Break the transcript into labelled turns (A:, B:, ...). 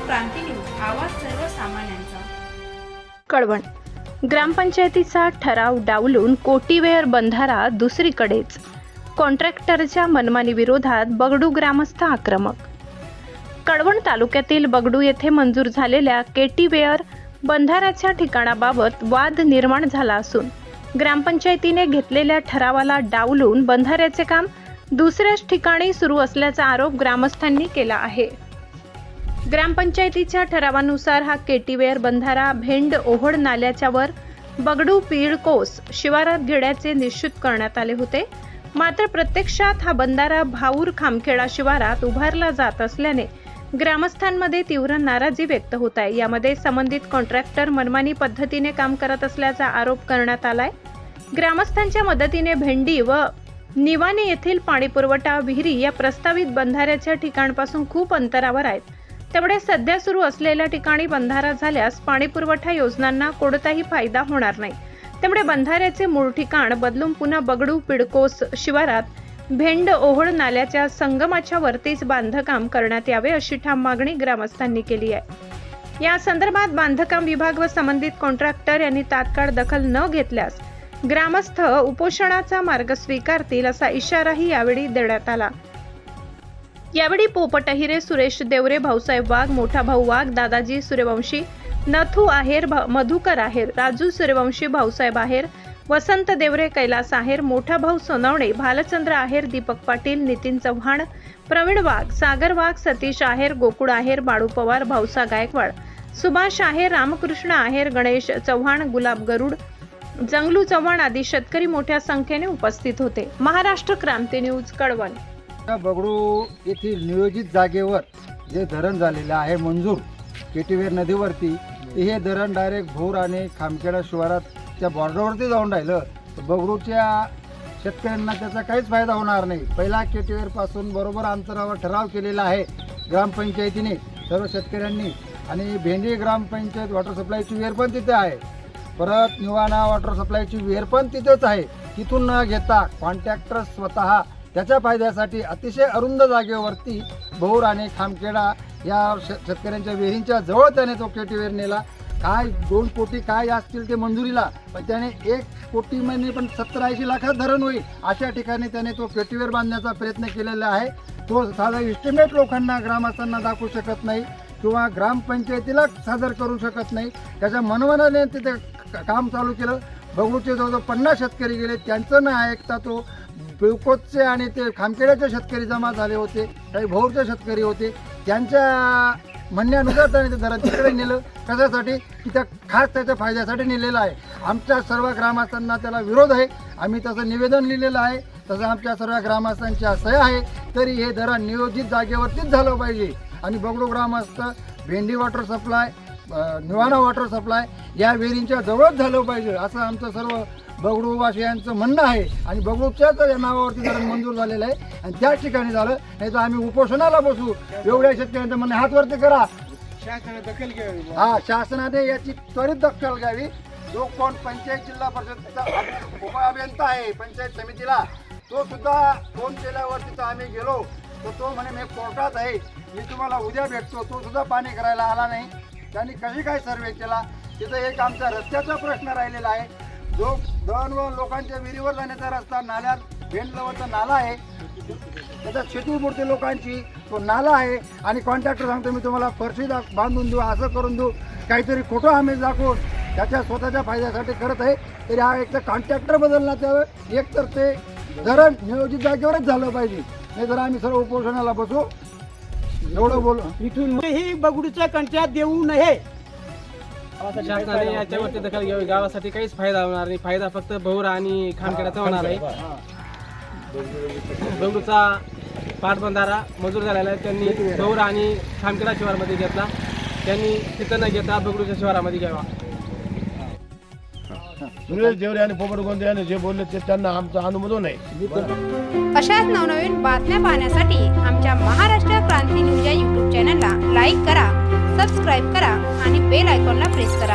A: क्रांती news, आवाज सर्वसामान्यांचा।
B: कळवण ग्रामपंचायतीचा ठराव डावलून कोटीवेर बंधारा दुसरीकडेच, कॉन्ट्रॅक्टरच्या मनमानी विरोधात बगडू ग्रामस्थ आक्रमक। कळवण तालुक्यातील बगडू येथे मंजूर झालेल्या केटीवेअर बंधाऱ्याच्या ठिकाणाबाबत वाद निर्माण झाला असून ग्रामपंचायतीने घेतलेल्या ठरावाला डावलून बंधाऱ्याचे काम दुसऱ्याच ठिकाणी सुरू असल्याचा आरोप ग्रामस्थांनी केला आहे। ग्रामपंचायतीच्या ठरावानुसार हा केटीवेअर बंधारा भेंड ओहोड नाल्याच्या वर बगडू पीळकोस शिवारात घेण्याचे निश्चित करण्यात आले होते। मात्र प्रत्यक्षात हा बंधारा भाऊर खामखेडा शिवारात उभारला जात असल्याने ग्रामस्थांमध्ये तीव्र नाराजी व्यक्त होत आहे। यामध्ये संबंधित कॉन्ट्रॅक्टर मनमानी पद्धतीने काम करत असल्याचा आरोप करण्यात आलाय। ग्रामस्थांच्या मदतीने भेंडी व निवाणे येथील पाणीपुरवठा विहिरी या प्रस्तावित बंधाऱ्याच्या ठिकाणापासून खूप अंतरावर आहेत। त्यामुळे सध्या सुरू असलेल्या ठिकाणी बंधारा झाल्यास पाणीपुरवठा योजनांना कोणताही फायदा होणार नाही। त्यामुळे बंधाऱ्याचे मूळ ठिकाण बदलून पुन्हा बगडू पिडकोस शिवारात भेंड ओहोड नाल्याच्या संगमाच्या वरतीच बांधकाम करण्यात यावे अशी ठाम मागणी ग्रामस्थांनी केली आहे। या संदर्भात बांधकाम विभाग व संबंधित कॉन्ट्रॅक्टर यांनी तात्काळ दखल न घेतल्यास ग्रामस्थ उपोषणाचा मार्ग स्वीकारतील असा इशाराही यावेळी देण्यात आला। यावेळी पोपट अहिरे, सुरेश देवरे, भाऊसाहेब वाघ, मोठा भाऊ वाघ, दादाजी सूर्यवंशी, नथू आहेर, मधुकर आहेर, राजू सूर्यवंशी, भाऊसाहेब आहेर, वसंत देवरे, कैलास आहेर, मोठा भाऊ सोनवणे, भालचंद्र आहेर, दीपक पाटील, नितीन चव्हाण, प्रवीण वाघ, सागर वाघ, सतीश आहेर, गोकुळ आहेर, बाळू पवार, भाऊसा गायकवाड, सुभाष आहेर, रामकृष्ण आहेर, गणेश चव्हाण, गुलाब गरुड, जंगलू चव्हाण आदी शेतकरी मोठ्या संख्येने उपस्थित होते। महाराष्ट्र क्रांती न्यूज, कळवण।
C: बगडू येथील नियोजित जागेवर जे धरण झालेले आहे मंजूर केटीवेर नदीवरती, हे धरण डायरेक्ट भोर आणि खामखेडा शिवारातच्या बॉर्डरवरती जाऊन राहिलं तर बगडूच्या शेतकऱ्यांना त्याचा काहीच फायदा होणार नाही। पहिला केटीवेर पासून बरोबर अंतरावर ठराव केलेला आहे ग्रामपंचायतीने सर्व शेतकऱ्यांनी, आणि भेंडी ग्रामपंचायत वॉटर सप्लायची विहीर पण तिथे आहे, परत निवाणा वॉटर सप्लायची विहीर पण तिथेच आहे। तिथून न घेता कॉन्ट्रॅक्टर स्वतः त्याच्या फायद्यासाठी अतिशय अरुंद जागेवरती भोर आणि खामखेडा या शेतकऱ्यांच्या विहिरींच्या जवळ त्याने तो केटीवेर नेला। काय 2 कोटी काय असतील ते मंजुरीला, पण त्याने 1 कोटी महिने पण 70-80 लाखात धरण होईल अशा ठिकाणी त्याने तो केटीवेर बांधण्याचा प्रयत्न केलेला आहे। तो साधा इस्टिमेट लोकांना ग्रामस्थांना दाखवू शकत नाही किंवा ग्रामपंचायतीला सादर करू शकत नाही। त्याच्या मनमानाने तिथे काम चालू केलं। बगडूचे जवळजवळ 50 शेतकरी गेले, त्यांचं न ऐकता तो पिळकोसचे आणि ते खामखेड्याचे शेतकरी जमा झाले होते, काही भोरचे शेतकरी होते, त्यांच्या म्हणण्यानुसार त्याने ते धरण तिकडे नेलं। कशासाठी की त्या खास त्याच्या फायद्यासाठी नेलेलं आहे। आमच्या सर्व ग्रामस्थांना त्याला विरोध आहे, आम्ही तसं निवेदन लिहिलेलं आहे, तसं आमच्या सर्व ग्रामस्थांच्या सह्या आहे। तरी हे धरण नियोजित जागेवरतीच झालं पाहिजे आणि बगडू ग्रामस्थ भेंडी वॉटर सप्लाय, निवाणा वॉटर सप्लाय या विहिरींच्या जवळच झालं पाहिजे असं आमचं सर्व बगडूवासियांचं म्हणणं आहे। आणि बगडूच्याच नावावरती धरण मंजूर झालेलं आहे आणि त्याच ठिकाणी झालं, नाही तर आम्ही उपोषणाला बसू। एवढ्या शेतकऱ्यांचं म्हणणं हात वरती करा, शासनाने दखल घ्यावी। शासनाने याची त्वरित दखल घ्यावी। जो कोण पंचायत जिल्हा परिषदचा उप अभियंता आहे पंचायत समितीला, तो सुद्धा फोन केल्यावर तिथं आम्ही गेलो तर तो म्हणे मी कोर्टात आहे, मी तुम्हाला उद्या भेटतो। तो सुद्धा पाणी करायला आला नाही। त्यांनी कशी काय सर्वे केला? तिथं एक आमचा रस्त्याचा प्रश्न राहिलेला आहे, जो दळणवळण लोकांच्या विहिरीवर जाण्याचा रस्ता, नाल्यात भेंडलवरचा नाला आहे, त्याच्यात शेती बुडते लोकांची, तो नाला आहे। आणि कॉन्ट्रॅक्टर सांगतो मी तुम्हाला फरशी बांधून देऊ, असं करून देऊ, काहीतरी खोटं आम्ही दाखवून त्याच्या स्वतःच्या फायद्यासाठी करत आहे। तरी हा एक तर कॉन्ट्रॅक्टर बदलण्यात यावं, एक तर ते धरण नियोजित जागेवरच झालं पाहिजे, नाही तर आम्ही सर्व उपोषणाला बसू। एवढं बोलू।
D: इथून ही बगडूचा कंत्राट देऊ नये,
E: शासनाने याच्यावरती दखल घ्यावी। गावासाठी काहीच फायदा होणार नाही, फायदा फक्त भोर आणि खामखेड्याचा होणार आहे। बगडूचा पाटबंधारा मंजूर झालेला आहे, त्यांनी भोर आणि खामखेडा शिवारामध्ये घेतला, त्यांनी तिथं न घेता बगडूच्या शिवारामध्ये घ्यावा।
F: सुरेश देवरे आणि पोपट गोंदे यांनी जे बोलले ते त्यांना आमचं अनुमोदन आहे।
A: अशाच नवनवीन बातम्या पाहण्यासाठी आमच्या महाराष्ट्र क्रांती न्यूज या YouTube चॅनलला लाईक करा, सबस्क्राईब करा आणि बेल आयकॉनला प्रेस करा।